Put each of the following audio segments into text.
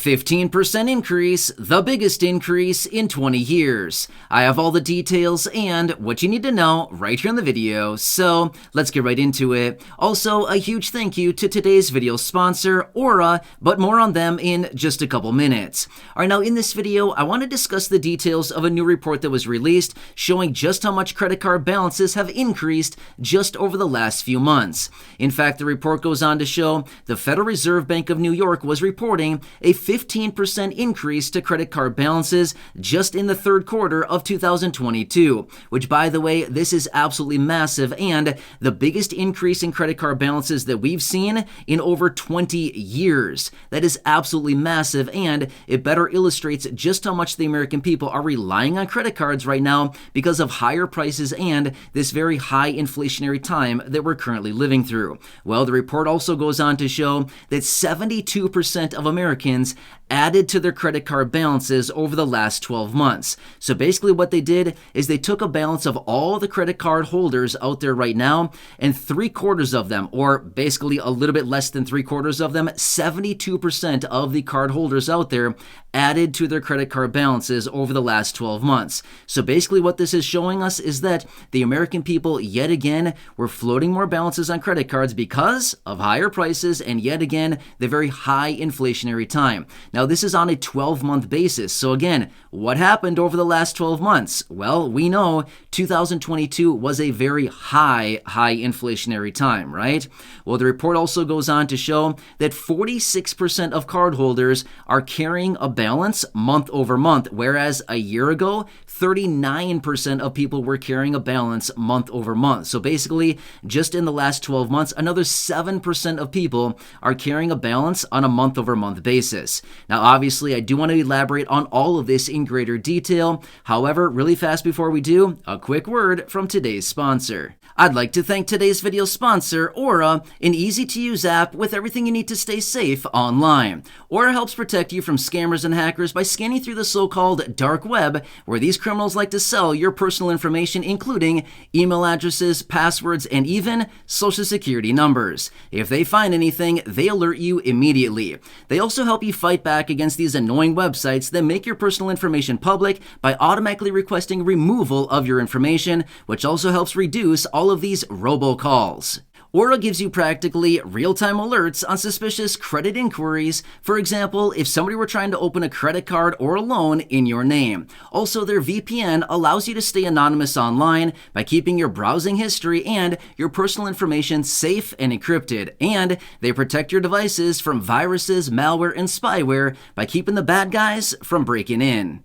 15% increase, the biggest increase in 20 years. I have all the details and what you need to know right here in the video, so let's get right into it. Also, a huge thank you to today's video sponsor, Aura, but more on them in just a couple minutes. Alright, now in this video, I want to discuss the details of a new report that was released showing just how much credit card balances have increased just over the last few months. In fact, the report goes on to show the Federal Reserve Bank of New York was reporting a 15% increase to credit card balances just in the third quarter of 2022, which, by the way, this is absolutely massive and the biggest increase in credit card balances that we've seen in over 20 years. That is absolutely massive, and it better illustrates just how much the American people are relying on credit cards right now because of higher prices and this very high inflationary time that we're currently living through. Well, the report also goes on to show that 72% of Americans added to their credit card balances over the last 12 months. So basically what they did is they took a balance of all the credit card holders out there right now, and 3/4 of them, or basically a little bit less than 3/4 of them, 72% of the card holders out there added to their credit card balances over the last 12 months. So basically what this is showing us is that the American people yet again were floating more balances on credit cards because of higher prices and yet again the very high inflationary time. Now this is on a 12-month basis. So again, what happened over the last 12 months? Well, we know 2022 was a very high inflationary time, right? Well, the report also goes on to show that 46% of cardholders are carrying a balance month over month, whereas a year ago, 39% of people were carrying a balance month over month. So basically, just in the last 12 months, another 7% of people are carrying a balance on a month over month basis. Now, obviously, I do want to elaborate on all of this in greater detail. However, really fast before we do, a quick word from today's sponsor. I'd like to thank today's video sponsor, Aura, an easy-to-use app with everything you need to stay safe online. Aura helps protect you from scammers and hackers by scanning through the so-called dark web, where these criminals like to sell your personal information, including email addresses, passwords, and even social security numbers. If they find anything, they alert you immediately. They also help you fight back against these annoying websites that make your personal information public by automatically requesting removal of your information, which also helps reduce all of these robocalls. Aura gives you practically real-time alerts on suspicious credit inquiries. For example, if somebody were trying to open a credit card or a loan in your name. Also, their VPN allows you to stay anonymous online by keeping your browsing history and your personal information safe and encrypted. And they protect your devices from viruses, malware, and spyware by keeping the bad guys from breaking in.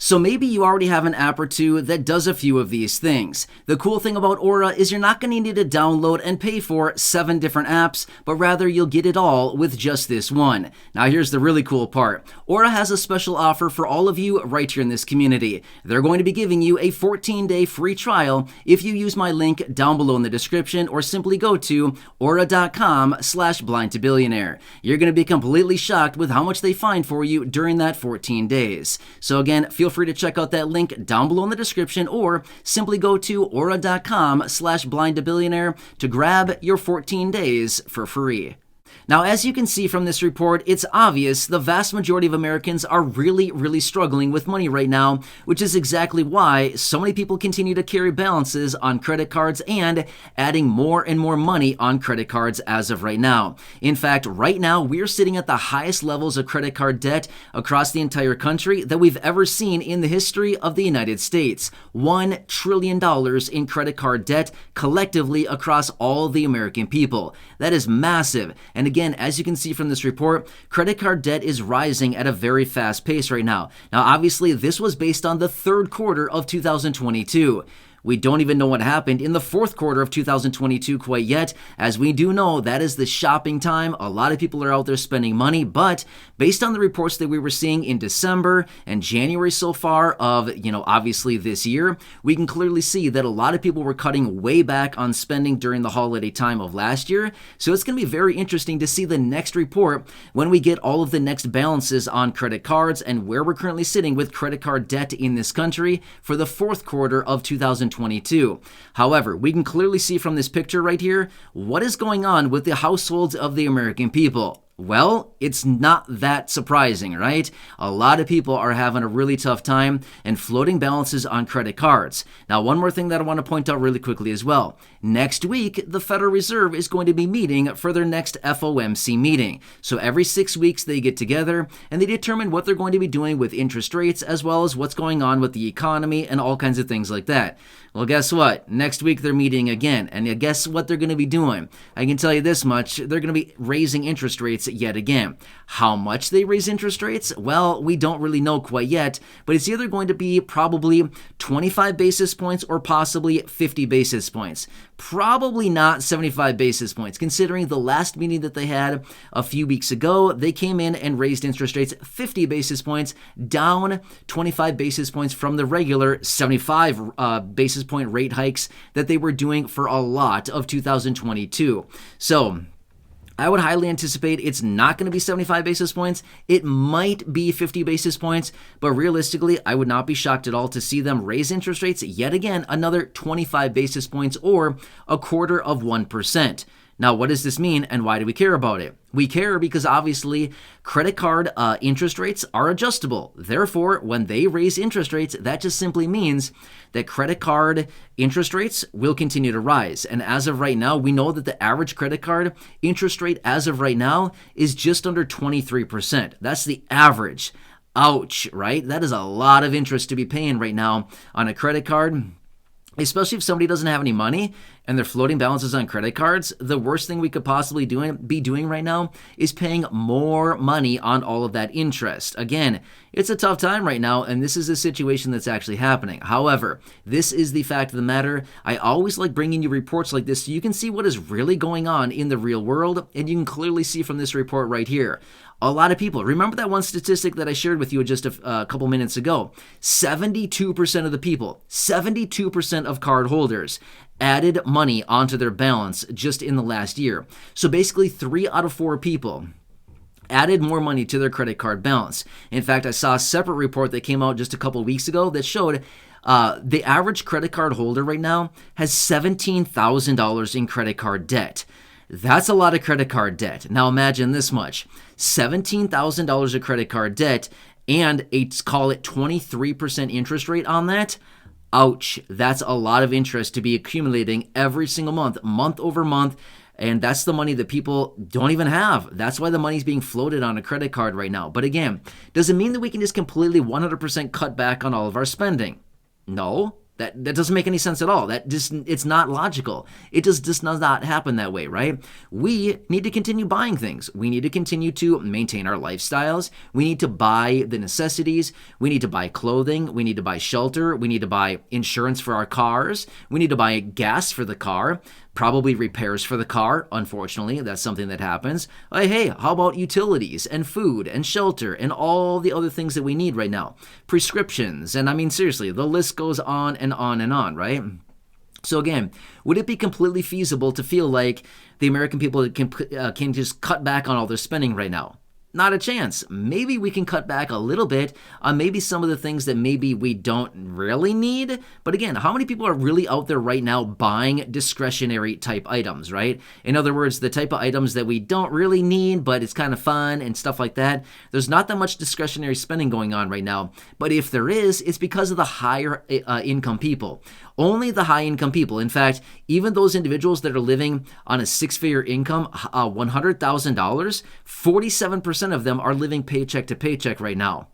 So maybe you already have an app or two that does a few of these things. The cool thing about Aura is you're not going to need to download and pay for 7 different apps, but rather you'll get it all with just this one. Now here's the really cool part. Aura has a special offer for all of you right here in this community. They're going to be giving you a 14-day free trial if you use my link down below in the description or simply go to aura.com/blindtobillionaire. You're going to be completely shocked with how much they find for you during that 14 days. So again, feel free to check out that link down below in the description or simply go to aura.com/blindtobillionaire to grab your 14 days for free. Now, as you can see from this report, it's obvious the vast majority of Americans are really struggling with money right now, which is exactly why so many people continue to carry balances on credit cards and adding more and more money on credit cards as of right now. In fact, right now, we're sitting at the highest levels of credit card debt across the entire country that we've ever seen in the history of the United States. $1 trillion in credit card debt collectively across all the American people. That is massive. And again, as you can see from this report, credit card debt is rising at a very fast pace right now. Now, obviously, this was based on the third quarter of 2022. We don't even know what happened in the fourth quarter of 2022 quite yet. As we do know, that is the shopping time. A lot of people are out there spending money, but based on the reports that we were seeing in December and January so far of, obviously this year, we can clearly see that a lot of people were cutting way back on spending during the holiday time of last year. So it's going to be very interesting to see the next report when we get all of the next balances on credit cards and where we're currently sitting with credit card debt in this country for the fourth quarter of 2022. However, we can clearly see from this picture right here what is going on with the households of the American people. Well, it's not that surprising, right? A lot of people are having a really tough time and floating balances on credit cards. Now, one more thing that I want to point out really quickly as well. Next week, the Federal Reserve is going to be meeting for their next FOMC meeting. So every 6 weeks, they get together and they determine what they're going to be doing with interest rates as well as what's going on with the economy and all kinds of things like that. Well, guess what? Next week, they're meeting again. And guess what they're going to be doing? I can tell you this much. They're going to be raising interest rates yet again. How much they raise interest rates? Well, we don't really know quite yet, but it's either going to be probably 25 basis points or possibly 50 basis points. Probably not 75 basis points, considering the last meeting that they had a few weeks ago, they came in and raised interest rates 50 basis points, down 25 basis points from the regular 75 basis point rate hikes that they were doing for a lot of 2022. So I would highly anticipate it's not going to be 75 basis points. It might be 50 basis points, but realistically, I would not be shocked at all to see them raise interest rates yet again, another 25 basis points or 0.25%. Now, what does this mean and why do we care about it? We care because obviously credit card interest rates are adjustable. Therefore, when they raise interest rates, that just simply means that credit card interest rates will continue to rise. And as of right now, we know that the average credit card interest rate as of right now is just under 23%. That's the average. Ouch, right? That is a lot of interest to be paying right now on a credit card. Especially if somebody doesn't have any money and they're floating balances on credit cards, the worst thing we could possibly be doing right now is paying more money on all of that interest. Again, it's a tough time right now, and this is a situation that's actually happening. However, this is the fact of the matter. I always like bringing you reports like this so you can see what is really going on in the real world, and you can clearly see from this report right here. A lot of people, remember that one statistic that I shared with you just a couple minutes ago? 72% of the people, 72% of card holders added money onto their balance just in the last year. So basically 3 out of 4 people added more money to their credit card balance. In fact, I saw a separate report that came out just a couple weeks ago that showed the average credit card holder right now has $17,000 in credit card debt. That's a lot of credit card debt. Now imagine this much, $17,000 of credit card debt and call it 23% interest rate on that. Ouch, that's a lot of interest to be accumulating every single month, month over month. And that's the money that people don't even have. That's why the money's being floated on a credit card right now. But again, does it mean that we can just completely 100% cut back on all of our spending? No. That doesn't make any sense at all. It's not logical. It just does not happen that way, right? We need to continue buying things. We need to continue to maintain our lifestyles. We need to buy the necessities. We need to buy clothing. We need to buy shelter. We need to buy insurance for our cars. We need to buy gas for the car. Probably repairs for the car. Unfortunately, that's something that happens. Hey, how about utilities and food and shelter and all the other things that we need right now? Prescriptions. And I mean, seriously, the list goes on and on and on, right? So again, would it be completely feasible to feel like the American people can just cut back on all their spending right now? Not a chance. Maybe we can cut back a little bit on maybe some of the things that maybe we don't really need. But again, how many people are really out there right now buying discretionary type items, right? In other words, the type of items that we don't really need, but it's kind of fun and stuff like that. There's not that much discretionary spending going on right now. But if there is, it's because of the higher income people. Only the high income people. In fact, even those individuals that are living on a 6-figure income, $100,000, 47% of them are living paycheck to paycheck right now.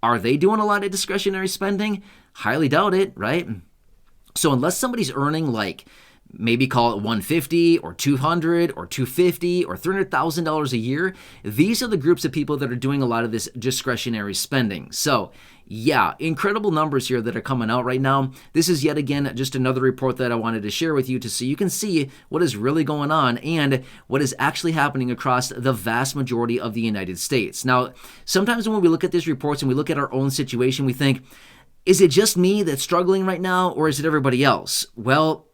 Are they doing a lot of discretionary spending? Highly doubt it, right? So unless somebody's earning like maybe call it $150 or $200 or $250 or $300,000 a year, these are the groups of people that are doing a lot of this discretionary spending. So yeah, incredible numbers here that are coming out right now. This is yet again just another report that I wanted to share with you so you can see what is really going on and what is actually happening across the vast majority of the United States. Now, sometimes when we look at these reports and we look at our own situation, we think, is it just me that's struggling right now or is it everybody else? Well,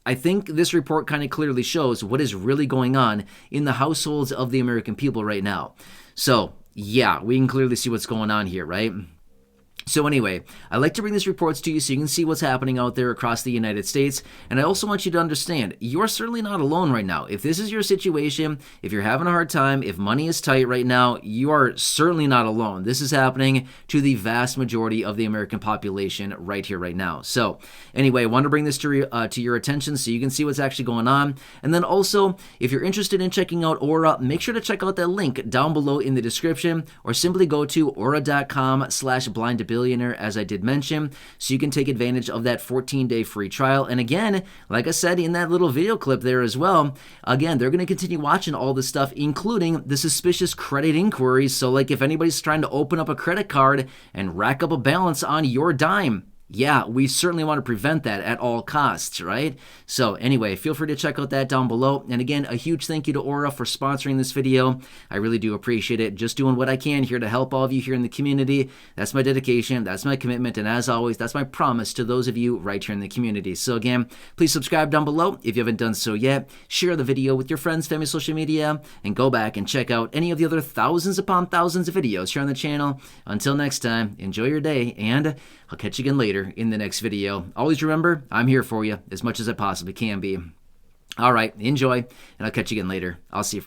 I think this report kind of clearly shows what is really going on in the households of the American people right now. So, yeah, we can clearly see what's going on here, right? So anyway, I like to bring these reports to you so you can see what's happening out there across the United States. And I also want you to understand, you're certainly not alone right now. If this is your situation, if you're having a hard time, if money is tight right now, you are certainly not alone. This is happening to the vast majority of the American population right here, right now. So anyway, I want to bring this to your attention so you can see what's actually going on. And then also, if you're interested in checking out Aura, make sure to check out that link down below in the description, or simply go to aura.com/blindtobillionaire, as I did mention, so you can take advantage of that 14-day free trial. And again, like I said in that little video clip there as well, again, they're going to continue watching all this stuff, including the suspicious credit inquiries. So like if anybody's trying to open up a credit card and rack up a balance on your dime, yeah, we certainly want to prevent that at all costs, right? So anyway, feel free to check out that down below. And again, a huge thank you to Aura for sponsoring this video. I really do appreciate it. Just doing what I can here to help all of you here in the community. That's my dedication. That's my commitment. And as always, that's my promise to those of you right here in the community. So again, please subscribe down below if you haven't done so yet. Share the video with your friends, family, social media, and go back and check out any of the other thousands upon thousands of videos here on the channel. Until next time, enjoy your day, and I'll catch you again later in the next video. Always remember, I'm here for you as much as I possibly can be. All right, enjoy, and I'll catch you again later. I'll see you.